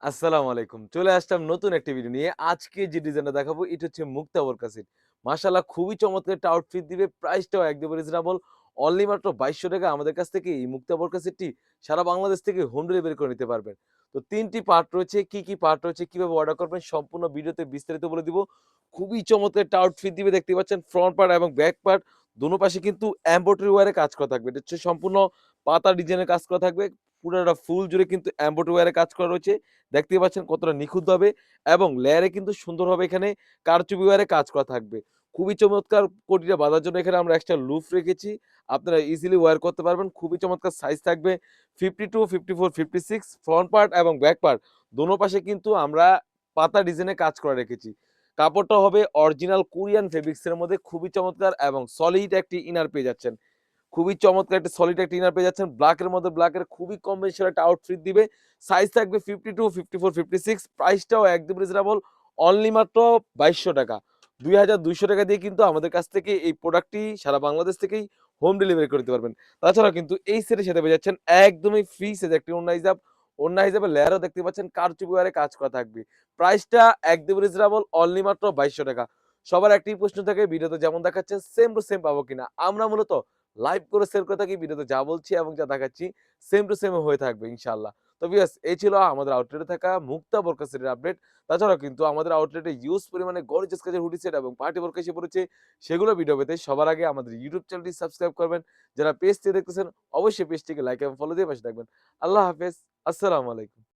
আসসালামু আলাইকুম। চলে আসলাম নতুন একটি ভিডিও নিয়ে। আজকে যে ডিজাইনটা দেখাবো এটা হচ্ছে মুক্তা বোরকা সেট। মাশাআল্লাহ খুবই চমৎকার একটা আউটফিট দিবে। প্রাইসটাও একদম রিজনেবল। অনলি মাত্র ৳২২০০ আমাদের কাছ থেকে এই মুক্তা বোরকা সেটটি সারা বাংলাদেশ থেকে হোম ডেলিভারি করে নিতে পারবেন। তো ৩ টি পার্ট রয়েছে। কি পার্ট রয়েছে, কিভাবে অর্ডার করবেন সম্পূর্ণ ভিডিওতে বিস্তারিত বলে দিব। খুবই চমৎকার একটা আউটফিট দিবে দেখতেই পাচ্ছেন। ফ্রন্ট পার্ট এবং ব্যাক পার্ট দোনো পাশে কিন্তু এমব্রয়ডারি ওয়্যারে কাজ করা থাকবে। এটা হচ্ছে সম্পূর্ণ পাতা ডিজাইনের কাজ করা থাকবে। পুরাটা ফুল জুড়ে কিন্তু এমব্রয়ডারি ওয়্যারে কাজ করা রয়েছে। দেখতেই পাচ্ছেন কতটা নিখুঁতভাবে এবং লেয়ারে কিন্তু সুন্দরভাবে এখানে কারচুপি ওয়্যারে কাজ করা থাকবে। খুবই চমৎকার কোটিটা বাঁধার জন্য এখানে আমরা এক্সট্রা লুফ রেখেছি। আপনারা ইজিলি ওয়্যার করতে পারবেন। খুবই চমৎকার সাইজ থাকবে 52, 54, 56 ফ্রন্ট পার্ট এবং ব্যাক পার্ট দোনো পাশে কিন্তু আমরা পাতা ডিজাইনে কাজ করা রেখেছি। কাপড়টা হবে অরিজিনাল কোরিয়ান ফেব্রিক্স এর মধ্যে খুবই চমৎকার এবং সলিড একটি ইনার পেয়ে যাচ্ছেন। খুবই চমৎকার একটা সলিড একটা ইনার পেয়ে যাচ্ছেন। ব্লাক এর মধ্যে ব্লাক এর খুবই কম্বিনেশন একটা আউটফিট দিবে। সাইজ থাকবে 52, 54, 56 প্রাইসটাও একদম রিজনেবল। অনলি মাত্র ৳২২০০ ৳২,২০০ দিয়ে কিন্তু আমাদের কাছ থেকে এই প্রোডাক্টটি সারা বাংলাদেশ থেকেই হোম ডেলিভারি করে দিতে পারবেন। তাছাড়াও কিন্তু এই সেটের সাথে পেয়ে যাচ্ছেন একদমই ফ্রি সাইজ একটি ওড়না হিজাব। ওড়না হিজাবের লেয়ারও দেখতে পাচ্ছেন কারচুপি ওয়্যারে কাজ করা থাকবে। প্রাইসটা একদম রিজনেবল অনলি মাত্র ৳২২০০। সবার একটাই প্রশ্ন থাকে ভিডিওতে যেমন দেখাচ্ছেন সেম টু সেম পাবো কিনা? আমরা মূলত লাইভ করে সেল করে থাকি। ভিডিওতে যা বলছি এবং যা দেখাচ্ছি সেম টু সেম হয়ে থাকবে ইনশাআল্লাহ। তো ভিউয়ার্স এই ছিল আমাদের আউটলেটে থাকা মুক্তা বোরকা সেটের আপডেট। তাছাড়াও কিন্তু আমাদের আউটলেটে হিউজ পরিমাণে গর্জিয়াস কাজের হুডি সেট এবং পার্টি বোরকা এসে পড়েছে। সেগুলো ভিডিও পেতে সবার আগে আমাদের ইউটিউব চ্যানেলটি সাবস্ক্রাইব করবেন। যারা পেজ থেকে দেখতেছেন অবশ্যই পেজটিকে লাইক এবং ফলো দিয়ে পাশে থাকবেন। আল্লাহ হাফেজ। আসসালামু আলাইকুম।